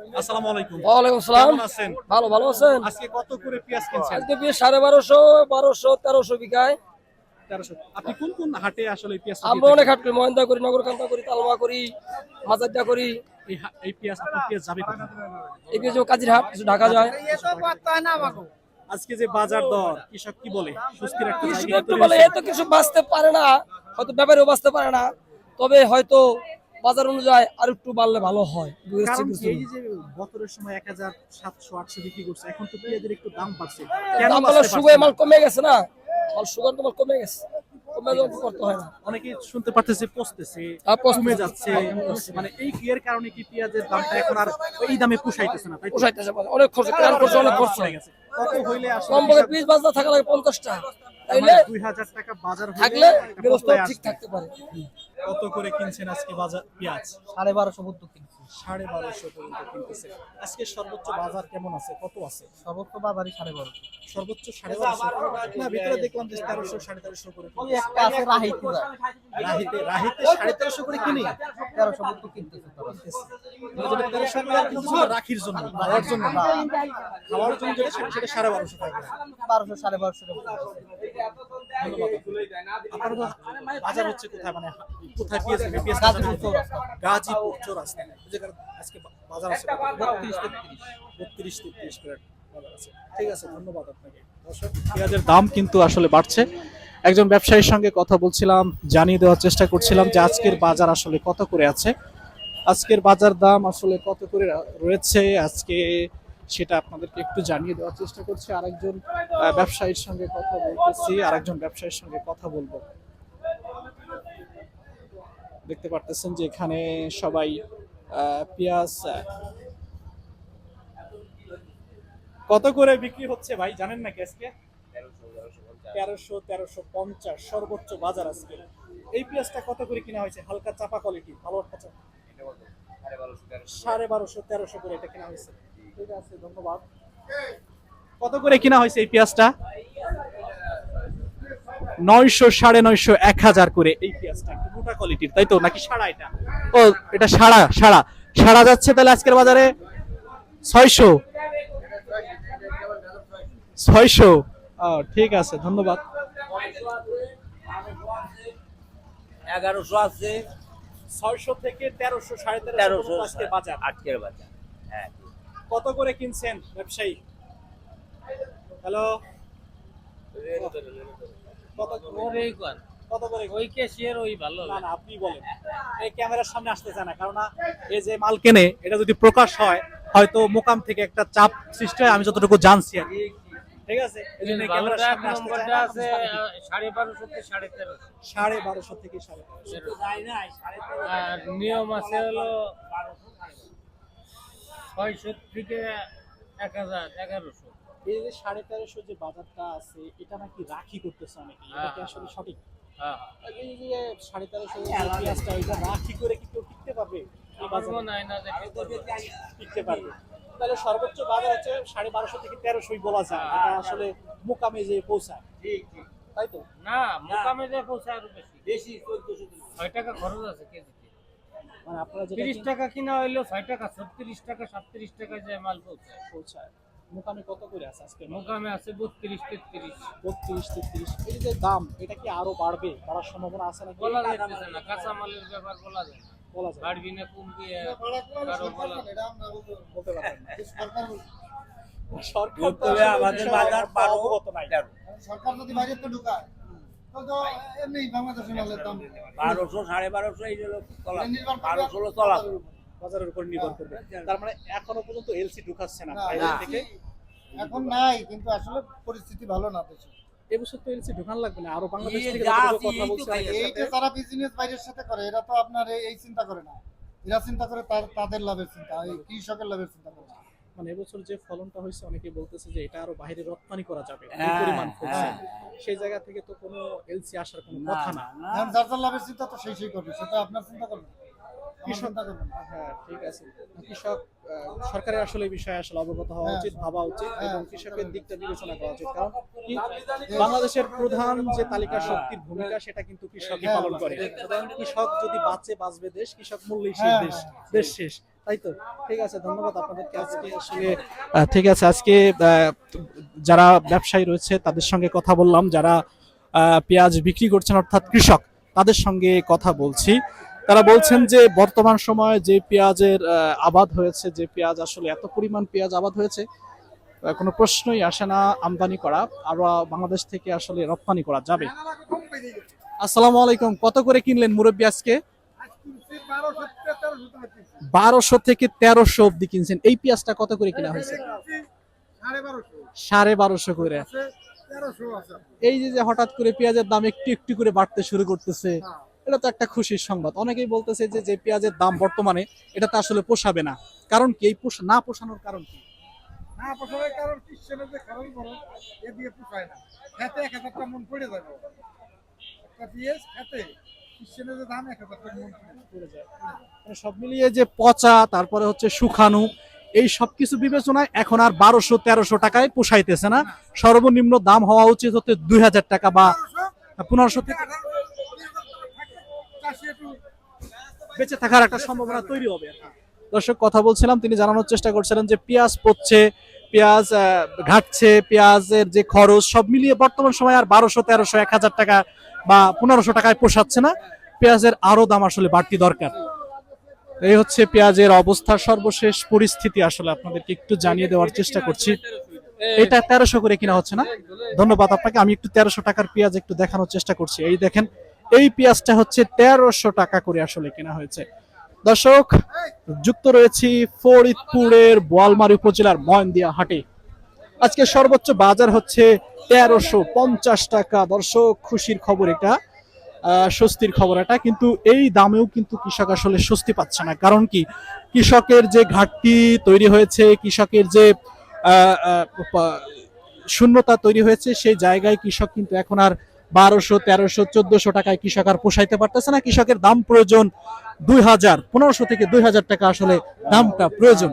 আসসালামু আলাইকুম। ওয়ালাইকুম আসসালাম। কেমন আছেন? ভালো ভালো আছেন? আজকে কত করে পেঁয়াজ কিনছেন? আজকে পেঁয়াজ 1250, 1200, 1300 বিঘায়। 1300। আপনি কোন কোন হাটে আসলে এই পেঁয়াজটা আমরা দিয়ে অনেক থাকেন? হাট করি, মহেন্দ্রা করি, নগরকান্দা করি, তালমা করি, মাজারদা করি। এই পেঁয়াজ আপনার পেঁয়াজ যাবে কোথায়? এই পেঁয়াজ কাজির হাট, কিছু ঢাকা যায়। আজকে যে বাজার দর কৃষক কি বলে? স্বস্তির একটা কৃষক জায়গা একটু তৈরি বলে হয়েছে। এত কিছু বাঁচতে পারে না, হয়তো ব্যাপারেও বাঁচতে পারে না, তবে হয়তো বাজার অনুযায়ী আর একটু বাড়লে ভালো হয়। কারণ কি এই যে বছরের সময় 1700 800 বিক্রি করছে, এখন তো পেঁয়াজের একটু দাম বাড়ছে। কেন দাম বলে বাড়তে সুগার পারছে মাল না? কমে গেছে না, মাল সুগার তো মাল কমে গেছে, কমে যাওয়া করতে হয় না। অনেকে শুনতে পারতেছে পচতেছে, পচতেছে। কমে যাচ্ছে। মানে এই এর কারণে কি পেঁয়াজের দামটা এখন আর এই দামে পুষাইতেছে না, তাই তো? পোষাইতেছে না। অনেক খরচ, ক্রান খরচ অনেক খরচ হয়ে গেছে। কত হইলে আসলে কম বলে কৃষক- 20 বাজার থাকা লাগে 50 টাকা, তার তাইলে মানে 2000 টাকা বাজার হলে থাকলে একটা গৃহস্থ পর্যায়ে ঠিক আসবে। থাকতে পারে। কত করে কিনছেন আজকে বাজার পেঁয়াজ? 1250 পর্যন্ত কিনছি। 1250 পর্যন্ত কিনতেছে। আজকে সর্বোচ্চ বাজার কেমন আছে? কত আছে? সর্বোচ্চ বাজারই 1250। সর্বোচ্চ 1250। না, ভিতরে দেখলাম যে 1300 1350 করে ওই কিনতেছে। একটা আছে রাহিতি যায়, রাহিতে 1350 করে কিনে 1300 পর্যন্ত কিনতেছে তারা। যেটা 1300 করে আর কিছু না, রাখির জন্য, খাওয়ার জন্য না। খাওয়ার জন্য যেটা সেটা 1250 টাকা। 1200 1250 টাকা। ধন্যবাদ। আপনার বাজার হচ্ছে কোথায়, মানে কোথায় পেঁয়াজ নেবে? পেঁয়াজ গাজীপুর চৌরাস্তা। গাজীপুর চৌরাস্তা। এই জায়গার আজকে বাজার আছে 32 33 করে বাজার আছে। ঠিক আছে, ধন্যবাদ আপনাকে। দর্শক, পেঁয়াজের দাম কিন্তু আসলে বাড়ছে। একজন ব্যবসায়ীর সঙ্গে কথা বলছিলাম, জানিয়ে দেওয়ার চেষ্টা করছিলাম যে আজকের বাজার আসলে কত করে আছে, আজকের বাজার দাম আসলে কত করে রয়েছে আজকে, সেটা আপনাদেরকে একটু জানিয়ে দেওয়ার চেষ্টা করছি। আরেকজন ব্যবসায়ীর সঙ্গে কথা বলতেছি, আরেকজন ব্যবসায়ীর সঙ্গে কথা বলবো। দেখতে পারতেছেন যে এখানে সবাই পেঁয়াজ কত করে বিক্রি হচ্ছে ভাই জানেন নাকি আজকে? 1350 সর্বোচ্চ বাজার আজকে। এই পেঁয়াজটা কত করে কিনা হয়েছে? হালকা চাপা কোয়ালিটি, ভালো একটা 1250 1300 করে এটা কেনা হয়েছে। ঠিক আছে, ধন্যবাদ। কত করে কিনা হয়েছে এই পেঁয়াজটা? 900 950 1000 করে এই পেঁয়াজটা। একটু মোটা কোয়ালিটির, তাই তো? নাকি সাড়া এটা? ও, এটা সাড়া সাড়া সাড়া যাচ্ছে তাহলে আজকের বাজারে 600 600। ঠিক আছে, ধন্যবাদ। 1100 আছে, 600 থেকে 1300 1350 1300 আজকের বাজার। আজকের বাজার। হ্যাঁ, কত করে কিনছেন ব্যবসায়ী? হ্যালো, কত কত করে? ওই ক্যাশিয়ার ওই ভালো না না, আপনি বলেন। এই ক্যামেরার সামনে আসতে চায় না, কারণ এই যে মাল কেনে এটা যদি প্রকাশ হয় হয়তো মোকাম থেকে একটা চাপ সৃষ্টি হয়, আমি যতটুকু জানছি আর কি। ঠিক আছে, এই জন্য এই ক্যামেরার সামনে আসতে চায় না। আছে 1250 থেকে 1350, 1250 থেকে 1350। আর নিয়ম আছে হলো 600 থেকে 1000 1100। এই যে 1350 যে বাজারটা আছে, এটা নাকি রাখি করতেছে অনেকে, এটা কি আসলে সঠিক? হ্যাঁ, এই যে 1350 যে পেঁয়াজটা, এটা রাখি করে কি কেউ টিকতে পারবে এই আমার বাজারে? মনে হয় না যে টিকতে পারবে। তাহলে সর্বোচ্চ বাজার হচ্ছে 1250 থেকে 1300 বলা যায়, এটা আসলে মোকামে যে পৌঁছায়, তাই তো? না, মোকামে যে পৌঁছায় আরো বেশি 6 টাকা খরচ আছে কেজিতে। মানে আপনারা যেটা 30 টাকা কিনা হইলো 6 টাকা, 36 টাকা 37 টাকা যে মাল পৌঁছায়। পৌঁছায়, মোকামে কত করে আছে আজকে? মোকামে আছে 32 33। 32 33। এই যে দাম, এটা কি আরো বাড়বে, বাড়ার সম্ভাবনা আছে নাকি? বলা যাচ্ছে না, কাঁচা মালের ব্যাপার বলা যায় না, বলা যায় না। বাড়বি না কমবি কারো বলা বলতে পারবেন না। সরকার তো তবে আসলে আমাদের বিষয়ে বাজার একটা অবগত নাই। সরকার যদি বাইরে তো ঢুকায় তো এমনি বাংলাদেশের মালের দাম 1200 1250 এই হলো তলা, নির্ভর করবে 1200 হলো তলা। বাজারের উপর নির্ভর করবে। তার মানে এখনো পর্যন্ত এলসি ঢুকাচ্ছে না না, বাইরে না। থেকে। এখন নাই, কিন্তু আসলে পরিস্থিতি ভালো না দেশে। এবছর তো এলসি ঢুকান লাগবে না, আরো বাংলাদেশ এই থেকে যা যতগুলো আছে, কথা এই তো বলছে খাই অনেকের এই সাথে। যে যারা বিজনেস বাইরের সাথে করে, এরা তো আপনার এই চিন্তা করে না, এরা চিন্তা করে তাদের লাভের চিন্তা, এই কৃষকের লাভের চিন্তা করে না। মানে এবছর যে ফলনটা হয়েছে অনেকে বলতেছে যে এটা আরো বাইরে রপ্তানি করা যাবে, এই হ্যাঁ, পরিমাণ ফলছে। হ্যাঁ। সেই জায়গা থেকে তো কোনো এলসি আসার কোনো না, কথা না। না, এখন যার যার লাভের চিন্তা তো সেই করবে, সেটা আপনার চিন্তা করবে, আমার কৃষক চিন্তা করবে না। হ্যাঁ, ঠিক আছে। কৃষক সরকারের আসলে এই বিষয়ে আসলে অবগত হওয়া হ্যাঁ, উচিত, ভাবা উচিত, হ্যাঁ, এবং কৃষকের সরকারের দিকটা বিবেচনা করা উচিত। কারণ কি, বাংলাদেশের প্রধান যে তালিকা শক্তির ভূমিকা সেটা কিন্তু কৃষকই হ্যাঁ, পালন করে। সুতরাং কৃষক যদি বাঁচবে দেশ, কৃষক মূল্যই শেষ, হ্যাঁ, দেশ হ্যাঁ, দেশ শেষ। তাই তো, ঠিক আছে, ধন্যবাদ আপনাদেরকে। আজকে আসলে ঠিক আছে, আজকে যারা ব্যবসায়ী রয়েছে তাদের সঙ্গে কথা বললাম, যারা পেঁয়াজ বিক্রি করছেন অর্থাৎ কৃষক, তাদের সঙ্গে কথা বলছি। তারা বলছেন যে বর্তমান সময়ে যে পেঁয়াজের আবাদ হয়েছে, যে পেঁয়াজ আসলে এত পরিমাণ পেঁয়াজ আবাদ হয়েছে, কোনো প্রশ্নই আসে না আমদানি করা, আরো বাংলাদেশ থেকে আসলে রপ্তানি করা যাবে। আসসালামু আলাইকুম, কত করে কিনলেন মুরব্বী আজকে? 1200 থেকে 1300 অব্দি কিনছেন। এই পেঁয়াজটা কত করে কিনা হয়েছে? 1250 করে। এই যে হঠাৎ করে পেঁয়াজের দাম একটু একটু করে বাড়তে শুরু করতেছে, এটা তো একটা খুশির সংবাদ। অনেকেই বলতেছে যে পেঁয়াজের দাম বর্তমানে এটা তো আসলে পোষাবে না, কারণ কি? এই না পোষানোর কারণ কি? না পোষানোর কারণ কৃষকের যে খরচ বড়, এ দিয়ে পোষায় না। খেতে 1000 টাকা মন পড়ে যাবে, একটা পেঁয়াজ খেতে কৃষকের যে দাম 1000 টাকা মন পড়ে যায়। মানে সব মিলিয়ে যে পচা, তারপরে হচ্ছে শুকানো, এই সবকিছু বিবেচনায় এখন আর 1200-1300 টাকায় পোষাইতেছে না। সর্বনিম্ন দাম হওয়া উচিত হতে 2000 টাকা বা 1500 থেকে বেঁচে থাকার একটা সম্ভাবনা তৈরি হবে। দর্শক, কথা বলছিলাম, তিনি জানানোর চেষ্টা করছিলেন যে পেঁয়াজ পচছে, পেঁয়াজ ঘাটছে, পেঁয়াজের যে খরচ সব মিলিয়ে বর্তমান সময় আর 1200-1300 1000 টাকা বা 1500 টাকায় পোষাচ্ছে না। পেঁয়াজের আরো দাম আসলে বাড়তি দরকার। এই হচ্ছে পেঁয়াজের অবস্থার সর্বশেষ পরিস্থিতি, আসলে আপনাদেরকে একটু জানিয়ে দেওয়ার চেষ্টা করছি। এটা 1300 করে কিনা হচ্ছে না? ধন্যবাদ আপনাকে। আমি একটু 1300 টাকার পেঁয়াজ একটু দেখানোর চেষ্টা করছি। এই দেখেন, এই পেঁয়াজটা হচ্ছে 1300 টাকা করে আসলে কেনা হয়েছে। দর্শক, যুক্ত রয়েছি ফরিদপুরের বোয়ালমারী উপজেলার ময়নদিয়া হাটে। আজকে সর্বোচ্চ বাজার হচ্ছে 1350 টাকা। দর্শক, খুশির খবর এটা, স্বস্তির খবর এটা, কিন্তু এই দামেও কিন্তু কৃষক আসলে স্বস্তি পাচ্ছে না। কারণ কি? কৃষকের যে ঘাটতি তৈরি হয়েছে, কৃষকের যে শূন্যতা তৈরি হয়েছে, সেই জায়গায় কৃষক কিন্তু এখন আর 1200, 1300, 1400 টাকায় কৃষক আর পোষাইতে পারতেছে না। কৃষকের দাম প্রয়োজন 2000, 1500 থেকে 2000 টাকা আসলে দামটা প্রয়োজন।